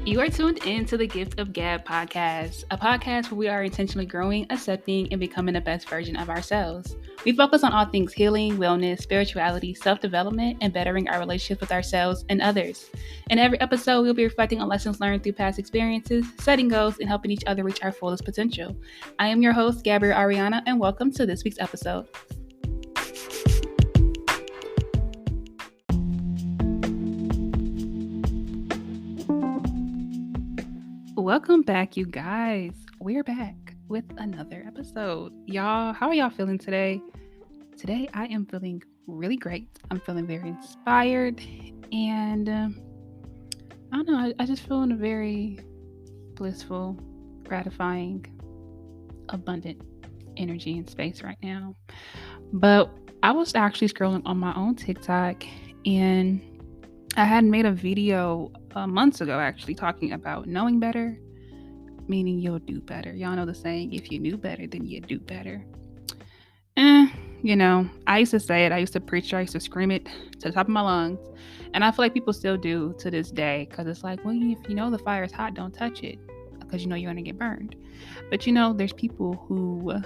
You are tuned in to the Gift of Gab podcast, a podcast where we are intentionally growing, accepting, and becoming the best version of ourselves. We focus on all things healing, wellness, spirituality, self-development, and bettering our relationship with ourselves and others. In every episode, we'll be reflecting on lessons learned through past experiences, setting goals, and helping each other reach our fullest potential. I am your host, Gabrielle Ariana, and welcome to this week's episode. Welcome back, you guys. We're back with another episode. Y'all, how are y'all feeling today? Today, I am feeling really great. I'm feeling very inspired, and I don't know, I just feel in a very blissful, gratifying, abundant energy and space right now. But I was actually scrolling on my own TikTok, and I had made a video months ago actually talking about knowing better, meaning you'll do better. Y'all know the saying, if you knew better, then you do better. I used to say it, I used to preach it, I used to scream it to the top of my lungs. And I feel like people still do to this day, because it's like, well, if you know the fire is hot, don't touch it, because you know you're going to get burned. But there's people who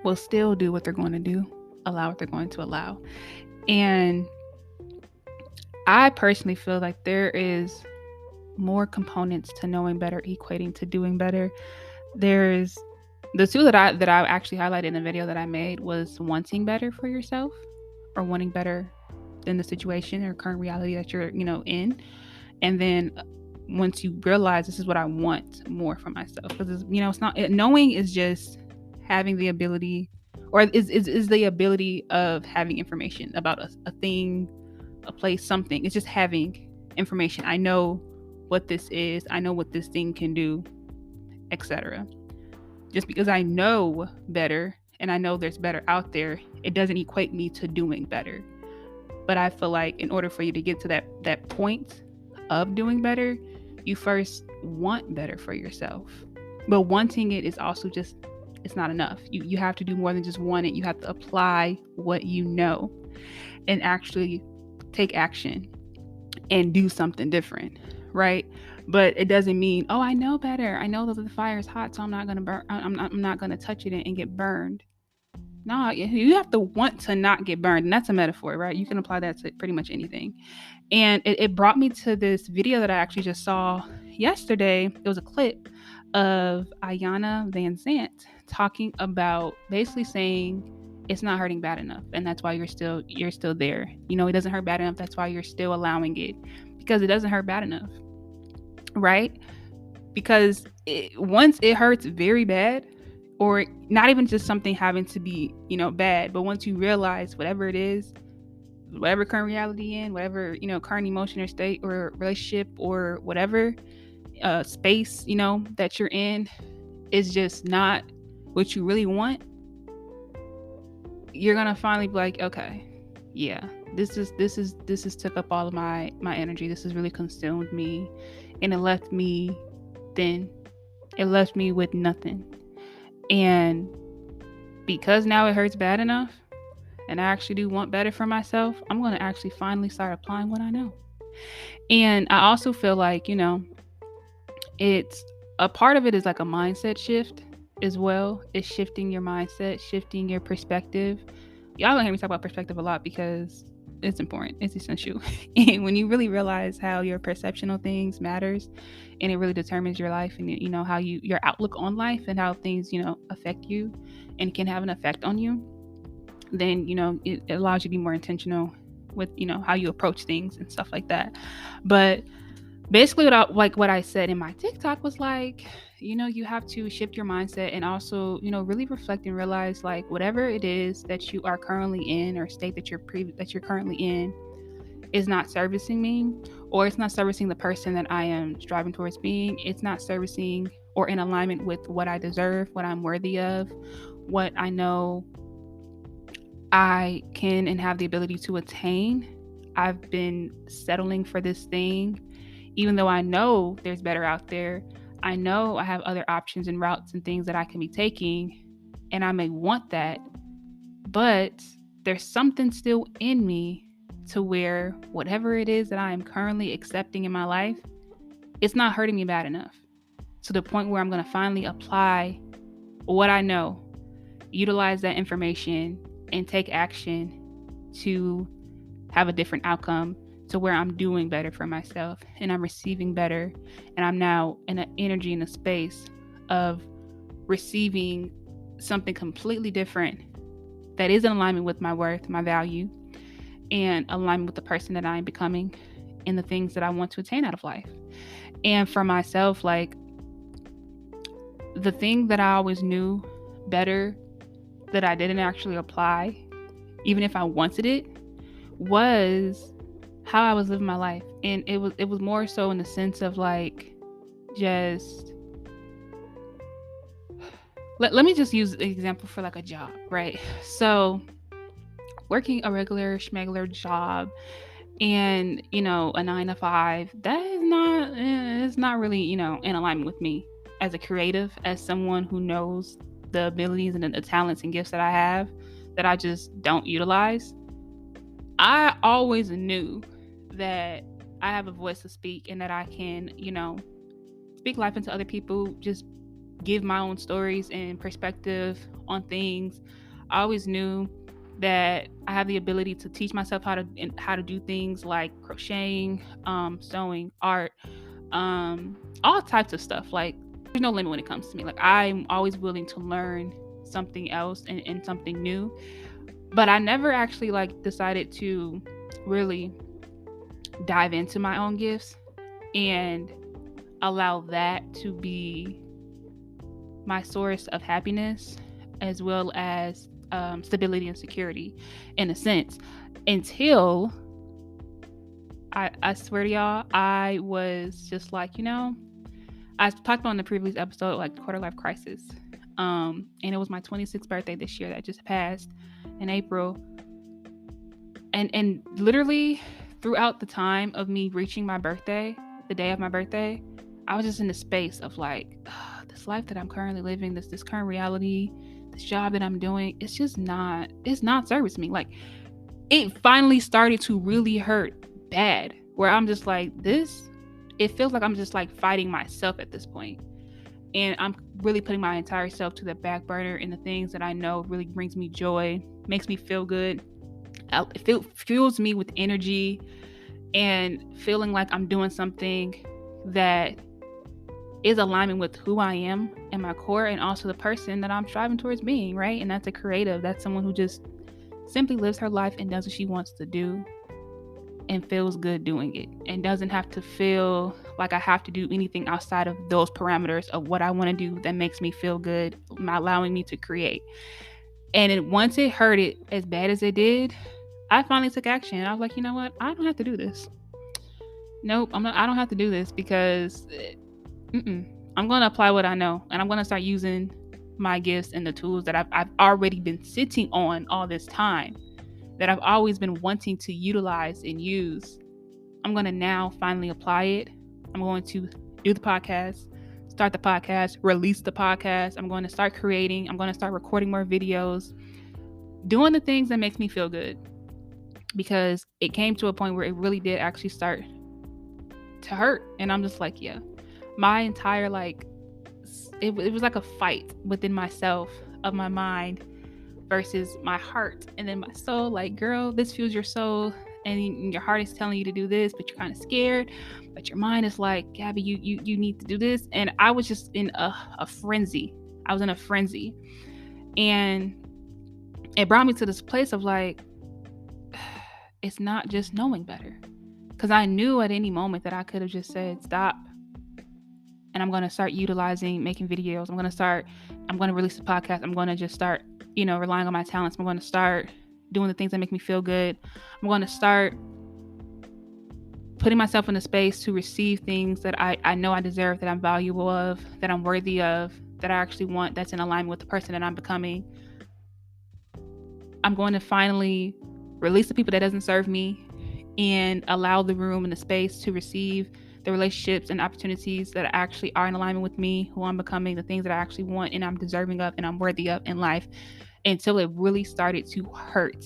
will still do what they're going to do, allow what they're going to allow. And I personally feel like there is more components to knowing better equating to doing better. There's the two that I actually highlighted in the video that I made was wanting better for yourself, or wanting better than the situation or current reality that you're in. And then once you realize this is what I want more for myself, because it's not, knowing is just having the ability, or is the ability of having information about a thing, a place, something. It's just having information. I know what this is, I know what this thing can do, etc. Just because I know better and I know there's better out there, it doesn't equate me to doing better. But I feel like in order for you to get to that point of doing better, you first want better for yourself. But wanting it is also just, it's not enough. You have to do more than just want it. You have to apply what you know and actually take action and do something different, right? But it doesn't mean, oh, I know better, I know that the fire is hot, so I'm not gonna burn, I'm not gonna touch it and get burned. No, you have to want to not get burned, and that's a metaphor, right? You can apply that to pretty much anything. And it brought me to this video that I actually just saw yesterday. It was a clip of Iyanla Vanzant talking about basically saying it's not hurting bad enough, and that's why you're still there. It doesn't hurt bad enough, that's why you're still allowing it, because it doesn't hurt bad enough, right? Because once it hurts very bad, or not even just something having to be bad, but once you realize whatever it is, whatever current reality in, whatever current emotion or state or relationship or whatever space that you're in is just not what you really want, you're gonna finally be like, okay, yeah, this is took up all of my energy, this has really consumed me, and it left me thin, it left me with nothing. And because now it hurts bad enough and I actually do want better for myself, I'm going to actually finally start applying what I know. And I also feel like, it's a part of it is like a mindset shift as well. It's shifting your mindset, shifting your perspective. Y'all gonna hear me talk about perspective a lot because it's important, it's essential. And when you really realize how your perception of things matters, and it really determines your life, and how your outlook on life and how things affect you and can have an effect on you, then it allows you to be more intentional with how you approach things and stuff like that. But basically what I said in my TikTok was like, you have to shift your mindset, and also really reflect and realize, like, whatever it is that you are currently in, or state that you're currently in, is not servicing me, or it's not servicing the person that I am striving towards being. It's not servicing or in alignment with what I deserve, what I'm worthy of, what I know I can and have the ability to attain. I've been settling for this thing, even though I know there's better out there. I know I have other options and routes and things that I can be taking, and I may want that, but there's something still in me to where whatever it is that I am currently accepting in my life it's not hurting me bad enough to the point where I'm going to finally apply what I know, utilize that information, and take action to have a different outcome, to where I'm doing better for myself and I'm receiving better. And I'm now in an energy, in a space of receiving something completely different that is in alignment with my worth, my value, and alignment with the person that I am becoming and the things that I want to attain out of life. And for myself, like, the thing that I always knew better that I didn't actually apply, even if I wanted it, was how I was living my life. And it was more so in the sense of like, just let me just use an example for like a job, right? So working a regular schmegular job, and a 9 to 5, that is not, it's not really, in alignment with me as a creative, as someone who knows the abilities and the talents and gifts that I have that I just don't utilize. I always knew that I have a voice to speak and that I can, speak life into other people, just give my own stories and perspective on things. I always knew that I have the ability to teach myself how to do things like crocheting, sewing, art, all types of stuff. Like, there's no limit when it comes to me. Like, I'm always willing to learn something else and something new. But I never actually like decided to really dive into my own gifts and allow that to be my source of happiness, as well as stability and security, in a sense, until I swear to y'all, I was just like, I talked about in the previous episode, like, the quarter life crisis. And it was my 26th birthday this year that just passed in April. And literally throughout the time of me reaching my birthday, the day of my birthday, I was just in the space of like, this life that I'm currently living, this current reality, this job that I'm doing, it's not servicing me. Like, it finally started to really hurt bad, where I'm just like, it feels like I'm just like fighting myself at this point. And I'm really putting my entire self to the back burner in the things that I know really brings me joy, makes me feel good. It fuels me with energy and feeling like I'm doing something that is aligning with who I am and my core, and also the person that I'm striving towards being, right? And that's a creative. That's someone who just simply lives her life and does what she wants to do and feels good doing it, and doesn't have to feel like I have to do anything outside of those parameters of what I want to do that makes me feel good, allowing me to create. And once it hurt it as bad as it did, I finally took action. I was like, you know what? I don't have to do this. Nope, I don't have to do this, because I'm going to apply what I know, and I'm going to start using my gifts and the tools that I've already been sitting on all this time, that I've always been wanting to utilize and use. I'm going to now finally apply it. I'm going to do the podcast, start the podcast, release the podcast. I'm going to start creating. I'm going to start recording more videos, doing the things that makes me feel good, because it came to a point where it really did actually start to hurt. And I'm just like, yeah, my entire, like, it was like a fight within myself, of my mind versus my heart, and then my soul. Like, girl, this fuels your soul, and your heart is telling you to do this, but you're kind of scared, but your mind is like, Gabby, you need to do this. And I was just in a frenzy. I was in a frenzy, and it brought me to this place of like, it's not just knowing better, because I knew at any moment that I could have just said stop, and I'm going to start utilizing making videos. I'm going to release a podcast. I'm going to just start, relying on my talents. I'm going to start doing the things that make me feel good. I'm going to start putting myself in a space to receive things that I know I deserve, that I'm valuable of, that I'm worthy of, that I actually want, that's in alignment with the person that I'm becoming. I'm going to finally release the people that doesn't serve me, and allow the room and the space to receive the relationships and opportunities that actually are in alignment with me, who I'm becoming, the things that I actually want and I'm deserving of and I'm worthy of in life, until it really started to hurt.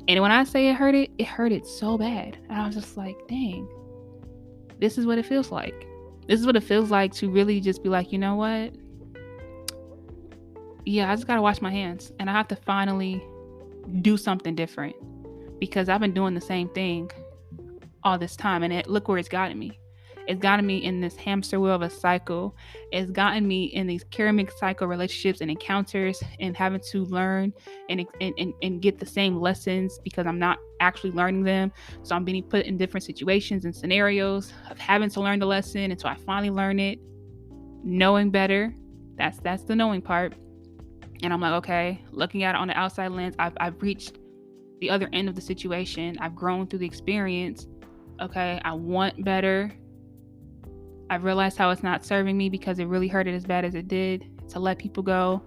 And when I say it hurted so bad. And I was just like, dang, this is what it feels like. This is what it feels like to really just be like, you know what? Yeah, I just got to wash my hands and I have to finally do something different because I've been doing the same thing all this time, and look where it's gotten me. It's gotten me in this hamster wheel of a cycle. It's gotten me in these karmic cycle relationships and encounters, and having to learn and get the same lessons because I'm not actually learning them. So I'm being put in different situations and scenarios of having to learn the lesson until I finally learn it, knowing better. That's the knowing part. And I'm like, okay, looking at it on the outside lens, I've reached the other end of the situation. I've grown through the experience. Okay, I want better. I've realized how it's not serving me because it really hurt it as bad as it did. To let people go,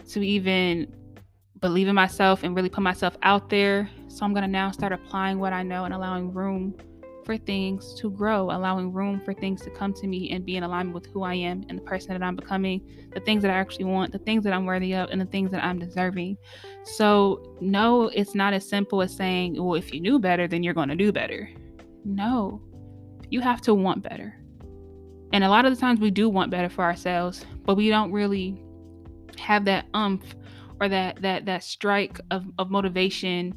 to even believe in myself and really put myself out there. So I'm going to now start applying what I know and allowing room for things to grow, allowing room for things to come to me and be in alignment with who I am and the person that I'm becoming, the things that I actually want, the things that I'm worthy of, and the things that I'm deserving. So no, it's not as simple as saying, well, if you knew better, then you're going to do better. No, you have to want better. And a lot of the times we do want better for ourselves, but we don't really have that umph or that strike of motivation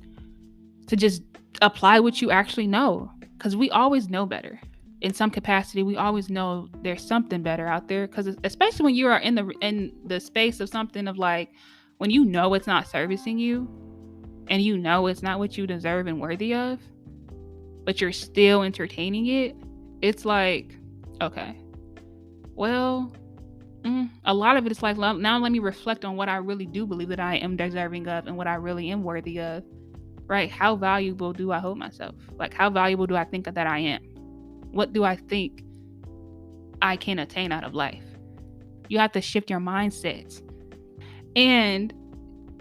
to just apply what you actually know. Because we always know better. In some capacity, we always know there's something better out there. Because especially when you are in the space of something of like, when you know it's not servicing you, and you know it's not what you deserve and worthy of, but you're still entertaining it, it's like, okay, well, a lot of it is like, now let me reflect on what I really do believe that I am deserving of and what I really am worthy of, right? How valuable do I hold myself? Like, how valuable do I think that I am? What do I think I can attain out of life? You have to shift your mindset. And,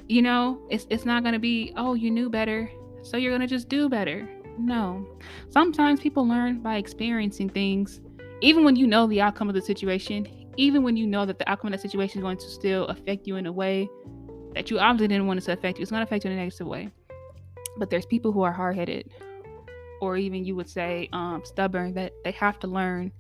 it's not going to be, oh, you knew better, so you're going to just do better. No. Sometimes people learn by experiencing things, even when you know the outcome of the situation, even when you know that the outcome of the situation is going to still affect you in a way that you obviously didn't want it to affect you. It's going to affect you in a negative way. But there's people who are hard-headed, or even you would say stubborn, that they have to learn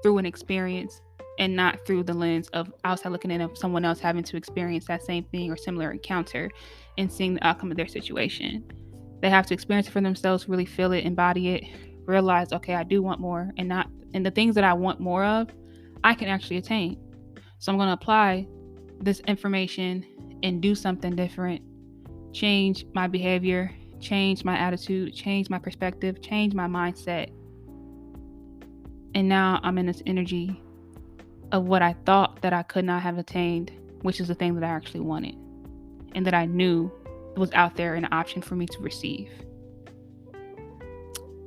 through an experience and not through the lens of outside looking in of someone else having to experience that same thing or similar encounter and seeing the outcome of their situation. They have to experience it for themselves, really feel it, embody it, realize, okay, I do want more, and the things that I want more of, I can actually attain. So I'm going to apply this information and do something different, change my behavior, change my attitude, change my perspective, change my mindset. And now I'm in this energy of what I thought that I could not have attained, which is the thing that I actually wanted and that I knew was out there an option for me to receive.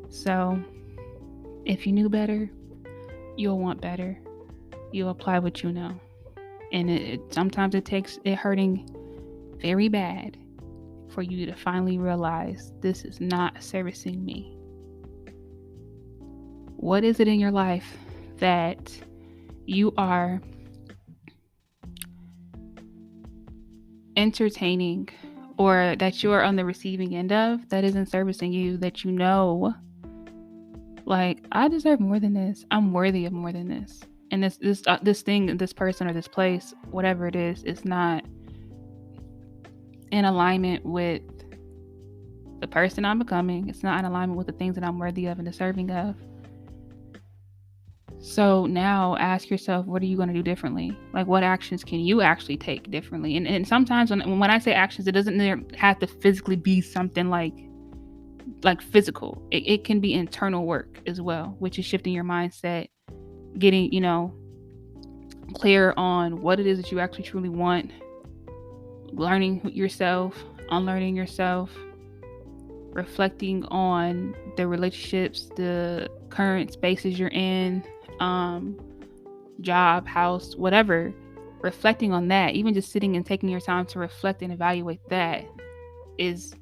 So if you knew better, you'll want better. You'll apply what you know. And sometimes it takes it hurting very bad for you to finally realize this is not servicing me. What is it in your life that you are entertaining or that you're on the receiving end of that isn't servicing you, that you know, like, I deserve more than this. I'm worthy of more than this. And this thing, this person or this place, whatever it is not in alignment with the person I'm becoming. It's not in alignment with the things that I'm worthy of and deserving of. So now ask yourself, what are you going to do differently? Like, what actions can you actually take differently? And sometimes when I say actions, it doesn't have to physically be something like physical. It can be internal work as well, which is shifting your mindset, getting, clear on what it is that you actually truly want, learning yourself, unlearning yourself, reflecting on the relationships, the current spaces you're in, job, house, whatever, reflecting on that, even just sitting and taking your time to reflect and evaluate that's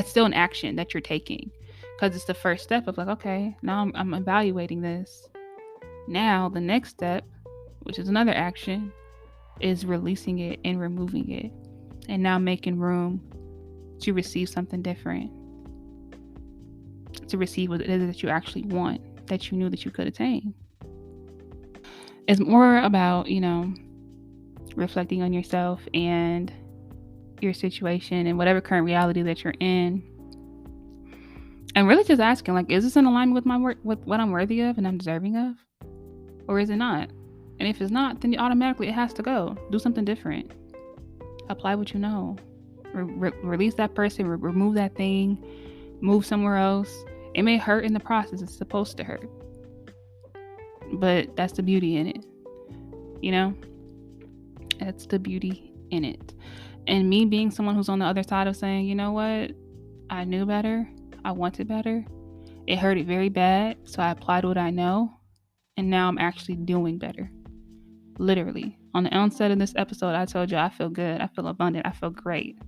still an action that you're taking, because it's the first step of like, okay, now I'm evaluating this. Now the next step, which is another action, is releasing it and removing it, and now making room to receive something different, to receive what it is that you actually want, that you knew that you could attain. It's more about, reflecting on yourself and your situation and whatever current reality that you're in. And really just asking, like, is this in alignment with my work, with what I'm worthy of and I'm deserving of? Or is it not? And if it's not, then automatically it has to go. Do something different. Apply what you know. Release that person, remove that thing, move somewhere else. It may hurt in the process. It's supposed to hurt. But that's the beauty in it. That's the beauty in it. And me being someone who's on the other side of saying, you know what? I knew better. I wanted better. It hurted very bad. So I applied what I know. And now I'm actually doing better. Literally. On the onset of this episode, I told you I feel good. I feel abundant. I feel great.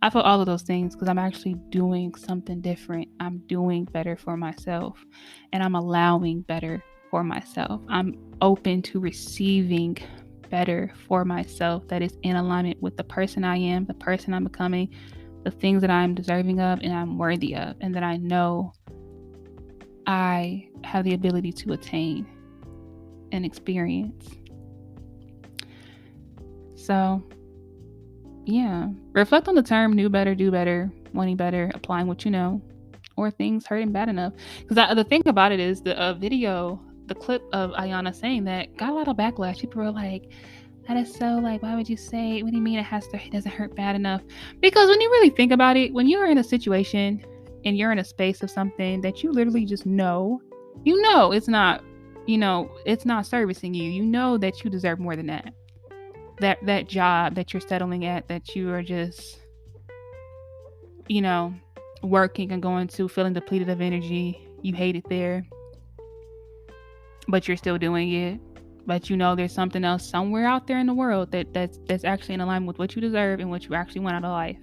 I feel all of those things because I'm actually doing something different. I'm doing better for myself. And I'm allowing better for myself. I'm open to receiving better for myself that is in alignment with the person I am, the person I'm becoming, the things that I'm deserving of and I'm worthy of, and that I know I have the ability to attain and experience. So, yeah, reflect on the term knew better, do better, wanting better, applying what you know, or things hurting bad enough. Because the thing about it is the video, the clip of Ayana saying that got a lot of backlash. People were like, that is so like, why would you say, what do you mean it doesn't hurt bad enough? Because when you really think about it, when you're in a situation and you're in a space of something that you literally just know, it's not, it's not servicing you. You know that you deserve more than that. That job that you're settling at, that you are just, working and going to, feeling depleted of energy. You hate it there, but you're still doing it. But there's something else somewhere out there in the world that's actually in alignment with what you deserve and what you actually want out of life.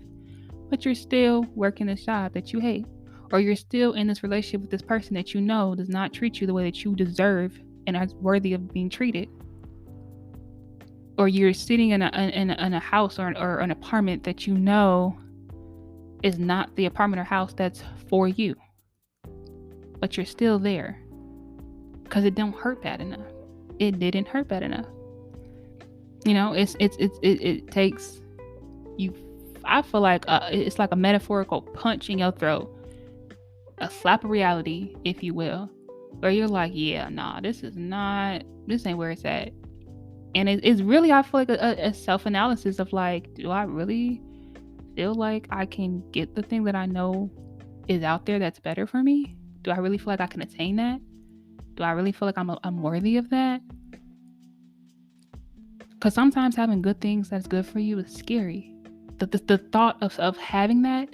But you're still working this job that you hate. Or you're still in this relationship with this person that you know does not treat you the way that you deserve and are worthy of being treated. Or you're sitting in a house or an apartment that you know is not the apartment or house that's for you. But you're still there. Because it don't hurt bad enough. It didn't hurt bad enough. It takes you. I feel like it's like a metaphorical punch in your throat, a slap of reality, if you will, where you're like, yeah, nah, this ain't where it's at. And it's really, I feel like a self-analysis of like, do I really feel like I can get the thing that I know is out there that's better for me? Do I really feel like I can attain that? Do I really feel like I'm worthy of that? Because sometimes having good things that's good for you is scary. The thought of having that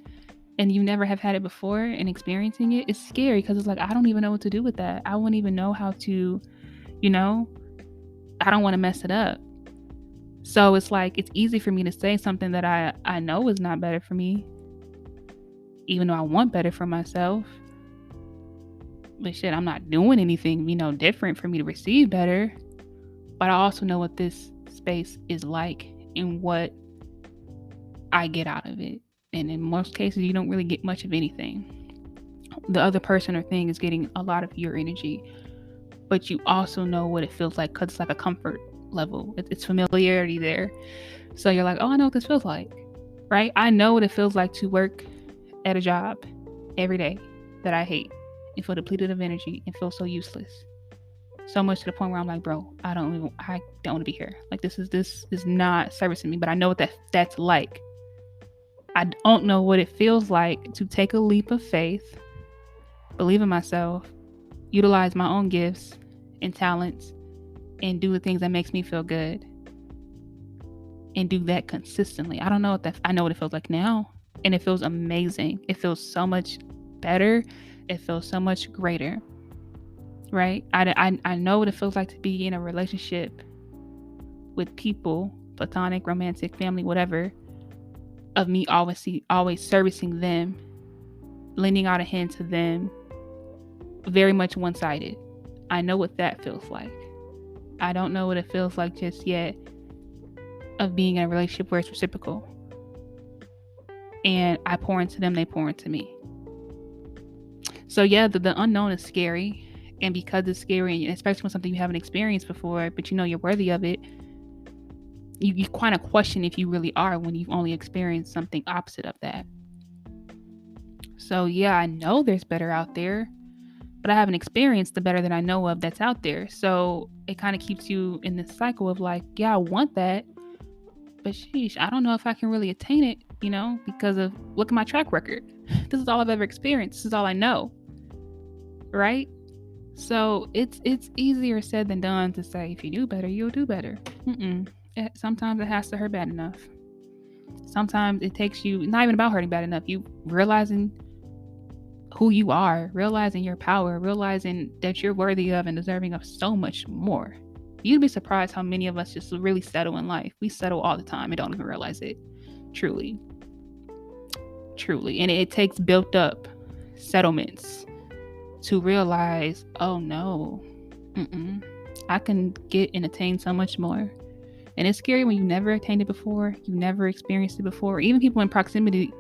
and you never have had it before and experiencing it is scary because it's like, I don't even know what to do with that. I wouldn't even know how to, I don't want to mess it up. So it's like, it's easy for me to say something that I know is not better for me, even though I want better for myself. But shit, I'm not doing anything, different for me to receive better. But I also know what this space is like and what I get out of it. And in most cases, you don't really get much of anything. The other person or thing is getting a lot of your energy. But you also know what it feels like because it's like a comfort level. It's familiarity there. So you're like, oh, I know what this feels like, right? I know what it feels like to work at a job every day that I hate and feel depleted of energy and feel so useless. So much to the point where I'm like, bro, I don't want to be here. Like this is not servicing me, but I know what that's like. I don't know what it feels like to take a leap of faith, believe in myself, utilize my own gifts and talents, and do the things that makes me feel good. And do that consistently. I don't know I know what it feels like now. And it feels amazing. It feels so much better. It feels so much greater. Right? I know what it feels like to be in a relationship with people, platonic, romantic, family, whatever, of me always servicing them, lending out a hand to them, very much one-sided. I know what that feels like. I don't know what it feels like just yet of being in a relationship where it's reciprocal. And I pour into them, they pour into me. So yeah, the unknown is scary. And because it's scary, and especially when something you haven't experienced before, but you know you're worthy of it, you kind of question if you really are when you've only experienced something opposite of that. So yeah, I know there's better out there, but I haven't experienced the better that I know of that's out there. So it kind of keeps you in this cycle of like, yeah, I want that, but sheesh, I don't know if I can really attain it, because of look at my track record. This is all I've ever experienced. This is all I know. Right? So it's easier said than done to say if you do better, you'll do better. Sometimes it has to hurt bad enough. Sometimes it takes you not even about hurting bad enough. You realizing who you are, realizing your power, realizing that you're worthy of and deserving of so much more. You'd be surprised how many of us just really settle in life. We settle all the time and don't even realize it. Truly. And it takes built up settlements to realize, oh no, I can get and attain so much more. And it's scary when you never attained it before, you never experienced it before. Even people in proximity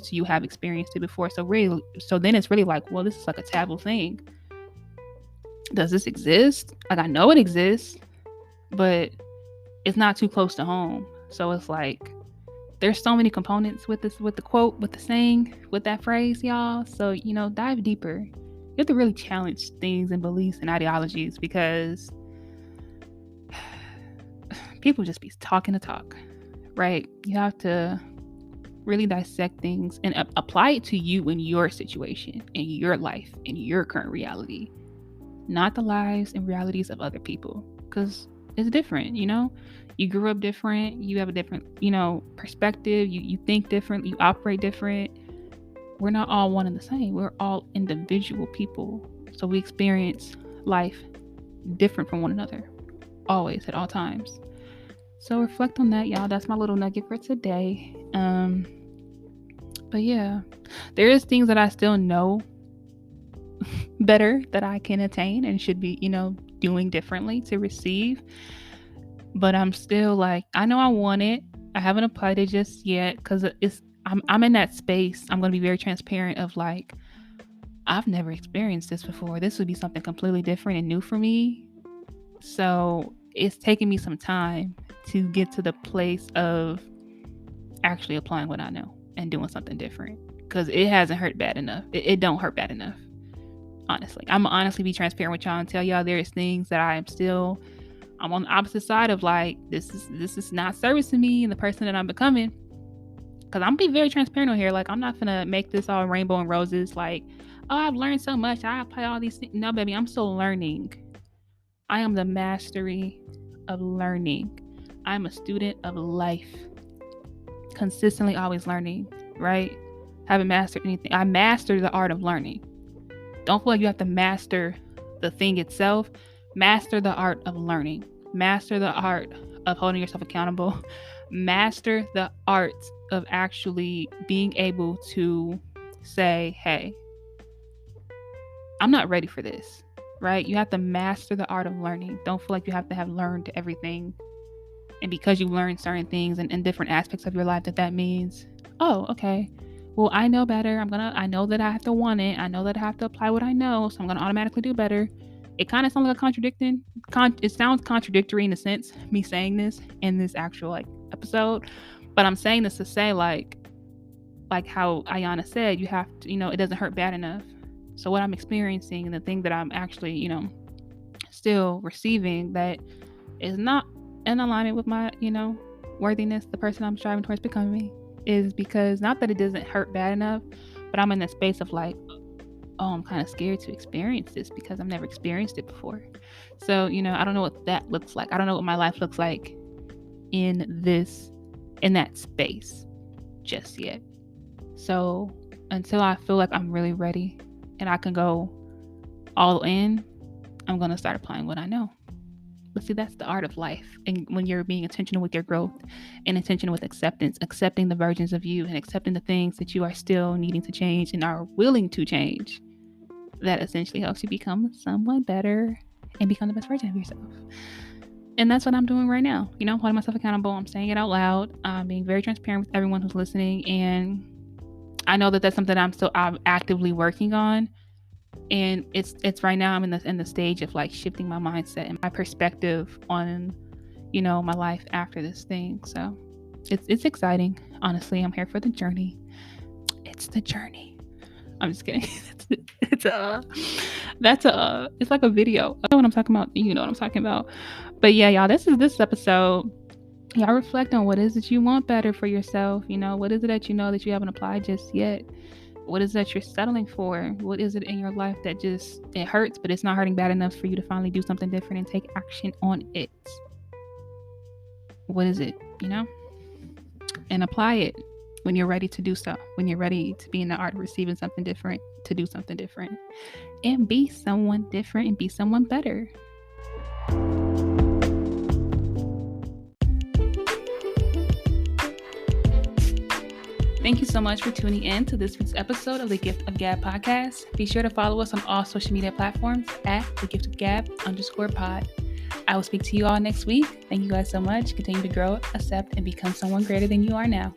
to you have experienced it before. So then it's really like, well, this is like a taboo thing. Does this exist? Like, I know it exists, but it's not too close to home. So it's like, there's so many components with this, with the quote, with the saying, with that phrase, y'all. So, dive deeper. You have to really challenge things and beliefs and ideologies, because people just be talking to talk, right? You have to really dissect things and apply it to you in your situation, in your life, in your current reality, not the lives and realities of other people, because it's different, You grew up different, you have a different, perspective, you think different, you operate different. We're not all one and the same. We're all individual people. So we experience life different from one another, always, at all times. So reflect on that, y'all. That's my little nugget for today. But yeah, there is things that I still know better that I can attain and should be, doing differently to receive. But I'm still like, I know I want it. I haven't applied it just yet, because I'm in that space. I'm going to be very transparent of like, I've never experienced this before. This would be something completely different and new for me. So it's taking me some time to get to the place of actually applying what I know and doing something different, because it hasn't hurt bad enough. It don't hurt bad enough. Honestly, I'm gonna honestly be transparent with y'all and tell y'all there is things that I'm on the opposite side of, like, this is not servicing me and the person that I'm becoming. Because I'm being very transparent on here. Like, I'm not gonna make this all rainbow and roses. Like, oh, I've learned so much, I apply all these things. No, baby, I'm still learning. I am the mastery of learning. I'm a student of life. Consistently always learning, right? Haven't mastered anything. I mastered the art of learning. Don't feel like you have to master the thing itself. Master the art of learning. Master the art of holding yourself accountable. Master the art of actually being able to say, hey, I'm not ready for this, right? You have to master the art of learning. Don't feel like you have to have learned everything. And because you learned certain things and different aspects of your life, that means, oh, okay, well, I know better. I know that I have to want it. I know that I have to apply what I know. So I'm going to automatically do better. It kind of sounds like it sounds contradictory in a sense, me saying this in this actual episode, but I'm saying this to say like how Ayana said, you have to, it doesn't hurt bad enough. So what I'm experiencing and the thing that I'm actually, still receiving that is not in alignment with my, worthiness, the person I'm striving towards becoming, is because not that it doesn't hurt bad enough, but I'm in that space of like, oh, I'm kind of scared to experience this because I've never experienced it before. So, I don't know what that looks like. I don't know what my life looks like in that space just yet. So until I feel like I'm really ready and I can go all in, I'm going to start applying what I know. But see, that's the art of life. And when you're being intentional with your growth and intentional with accepting the versions of you and accepting the things that you are still needing to change and are willing to change, that essentially helps you become someone better and become the best version of yourself. And that's what I'm doing right now. Holding myself accountable. I'm saying it out loud. I'm being very transparent with everyone who's listening. And I know that that's something I'm actively working on. And it's right now I'm in the stage of like shifting my mindset and my perspective on, my life after this thing. So it's exciting. Honestly, I'm here for the journey. It's the journey. I'm just kidding. It's like a video. I know what I'm talking about. You know what I'm talking about. But yeah, y'all, this episode. Y'all reflect on what is it you want better for yourself. What is it that that you haven't applied just yet? What is it that you're settling for? What is it in your life that just, it hurts, but it's not hurting bad enough for you to finally do something different and take action on it? What is it, And apply it when you're ready to do so, when you're ready to be in the art of receiving something different, to do something different, and be someone different and be someone better. Thank you so much for tuning in to this week's episode of the Gift of Gab podcast. Be sure to follow us on all social media platforms at thegiftofgab_pod. I will speak to you all next week. Thank you guys so much. Continue to grow, accept, and become someone greater than you are now.